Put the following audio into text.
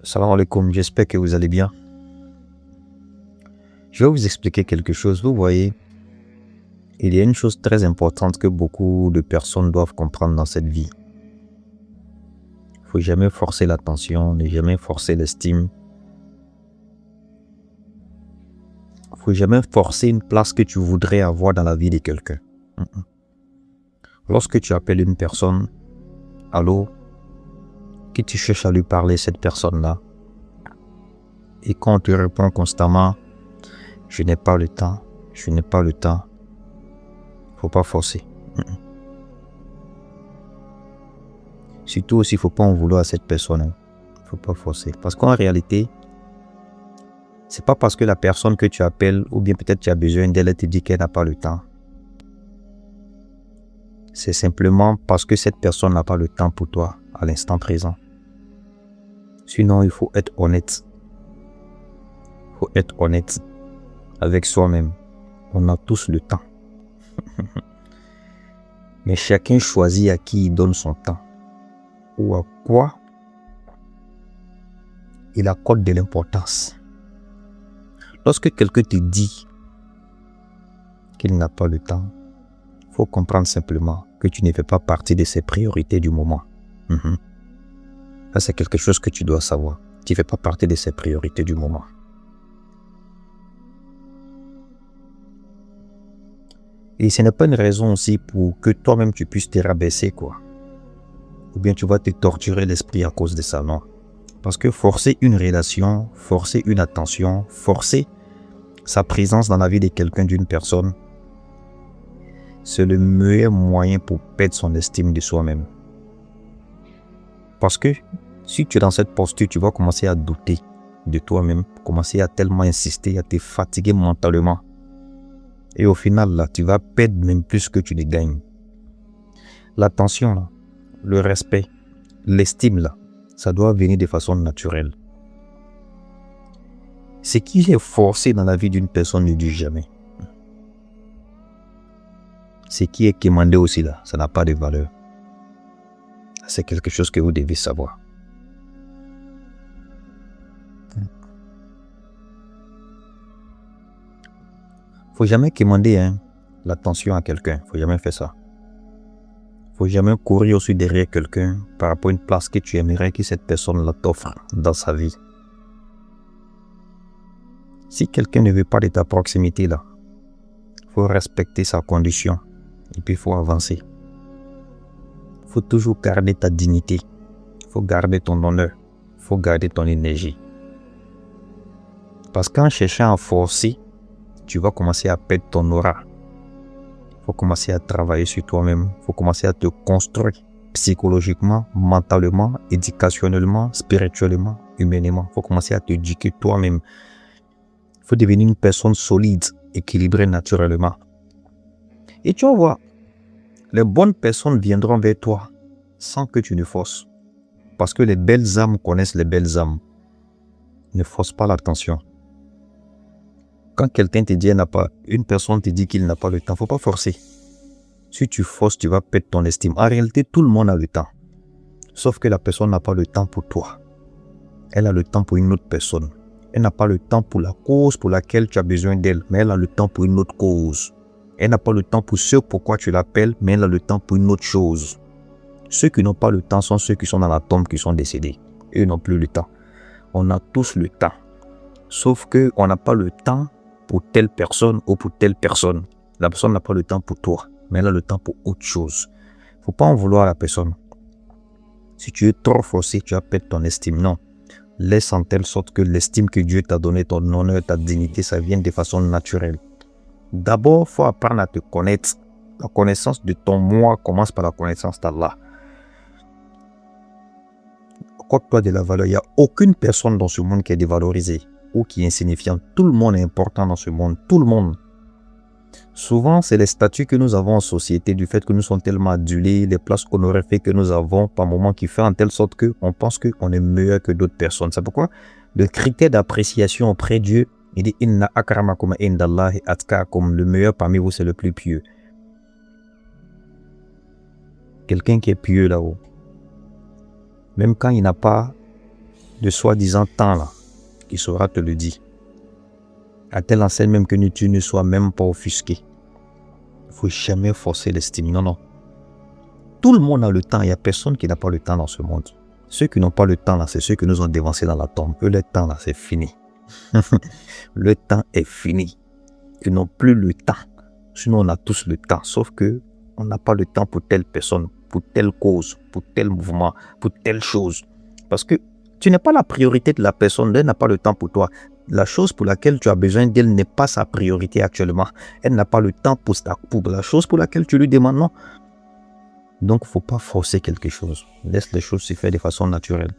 Salam alaikum, j'espère que vous allez bien. Je vais vous expliquer quelque chose. Vous voyez, il y a une chose très importante que beaucoup de personnes doivent comprendre dans cette vie. Il ne faut jamais forcer l'attention, ne jamais forcer l'estime. Il ne faut jamais forcer une place que tu voudrais avoir dans la vie de quelqu'un. Lorsque tu appelles une personne, allô, que tu cherches à lui parler, cette personne-là, et quand on te répond constamment, je n'ai pas le temps, il ne faut pas forcer. Surtout aussi, il ne faut pas en vouloir à cette personne. Il ne faut pas forcer. Parce qu'en réalité, c'est pas parce que la personne que tu appelles, ou bien peut-être tu as besoin d'elle, elle te dit qu'elle n'a pas le temps. C'est simplement parce que cette personne n'a pas le temps pour toi à l'instant présent. Sinon, il faut être honnête. Il faut être honnête avec soi-même. On a tous le temps. Mais chacun choisit à qui il donne son temps. Ou à quoi il accorde de l'importance. Lorsque quelqu'un te dit qu'il n'a pas le temps, il faut comprendre simplement que tu ne fais pas partie de ses priorités du moment. Ça, c'est quelque chose que tu dois savoir. Tu ne fais pas partie de ses priorités du moment. Et ce n'est pas une raison aussi pour que toi-même tu puisses te rabaisser, quoi. Ou bien tu vas te torturer l'esprit à cause de ça, non. Parce que forcer une relation, forcer une attention, forcer sa présence dans la vie de quelqu'un, d'une personne, c'est le meilleur moyen pour perdre son estime de soi-même. Parce que si tu es dans cette posture, tu vas commencer à douter de toi-même, commencer à tellement insister, à te fatiguer mentalement. Et au final, là, tu vas perdre même plus que tu ne gagnes. L'attention, là, le respect, l'estime, là, ça doit venir de façon naturelle. Ce qui est forcé dans la vie d'une personne ne dure jamais. Ce qui est commandé aussi, là, ça n'a pas de valeur. C'est quelque chose que vous devez savoir. Faut jamais commander l'attention à quelqu'un. Faut jamais faire ça. Faut jamais courir aussi derrière quelqu'un par rapport à une place que tu aimerais que cette personne t'offre dans sa vie. Si quelqu'un ne veut pas de ta proximité là, faut respecter sa condition et puis il faut avancer. Faut toujours garder ta dignité. Faut garder ton honneur. Faut garder ton énergie. Parce qu'en cherchant à forcer, tu vas commencer à perdre ton aura. Il faut commencer à travailler sur toi-même. Il faut commencer à te construire psychologiquement, mentalement, éducationnellement, spirituellement, humainement. Il faut commencer à t'éduquer toi-même. Il faut devenir une personne solide, équilibrée naturellement. Et tu vas voir, les bonnes personnes viendront vers toi sans que tu ne forces. Parce que les belles âmes connaissent les belles âmes. Ne force pas l'attention. Quand quelqu'un te dit une personne te dit qu'il n'a pas le temps, il ne faut pas forcer. Si tu forces, tu vas perdre ton estime. En réalité, tout le monde a le temps. Sauf que la personne n'a pas le temps pour toi. Elle a le temps pour une autre personne. Elle n'a pas le temps pour la cause pour laquelle tu as besoin d'elle, mais elle a le temps pour une autre cause. Elle n'a pas le temps pour ce pourquoi tu l'appelles, mais elle a le temps pour une autre chose. Ceux qui n'ont pas le temps sont ceux qui sont dans la tombe, qui sont décédés. Eux n'ont plus le temps. On a tous le temps. Sauf qu'on n'a pas le temps pour telle personne ou pour telle personne. La personne n'a pas le temps pour toi, mais elle a le temps pour autre chose. Il ne faut pas en vouloir à la personne. Si tu es trop forcé, tu vas perdre ton estime. Non. Laisse en telle sorte que l'estime que Dieu t'a donnée, ton honneur, ta dignité, ça vienne de façon naturelle. D'abord, il faut apprendre à te connaître. La connaissance de ton moi commence par la connaissance d'Allah. Accorde-toi de la valeur. Il n'y a aucune personne dans ce monde qui est dévalorisée ou qui est insignifiante. Tout le monde est important dans ce monde. Tout le monde. Souvent, c'est les statuts que nous avons en société, du fait que nous sommes tellement adulés, les places honorifiques que nous avons par moment qui fait en telle sorte qu'on pense qu'on est meilleur que d'autres personnes. C'est pourquoi le critère d'appréciation auprès de Dieu, il dit « Inna akramakum indallahi atqakum » le meilleur parmi vous, c'est le plus pieux. Quelqu'un qui est pieux là-haut, même quand il n'a pas de soi-disant temps là, qui saura te le dire. À telle enseigne même que tu ne sois même pas offusqué. Il ne faut jamais forcer l'estime. Non, non. Tout le monde a le temps. Il n'y a personne qui n'a pas le temps dans ce monde. Ceux qui n'ont pas le temps là, c'est ceux qui nous ont dévancés dans la tombe. Eux, le temps là, c'est fini. Le temps est fini. Ils n'ont plus le temps. Sinon, on a tous le temps. Sauf que on n'a pas le temps pour telle personne, pour telle cause, pour tel mouvement, pour telle chose. Parce que tu n'es pas la priorité de la personne. Elle n'a pas le temps pour toi. La chose pour laquelle tu as besoin d'elle n'est pas sa priorité actuellement. Elle n'a pas le temps pour la chose pour laquelle tu lui demandes non. Donc, il ne faut pas forcer quelque chose. Laisse les choses se faire de façon naturelle.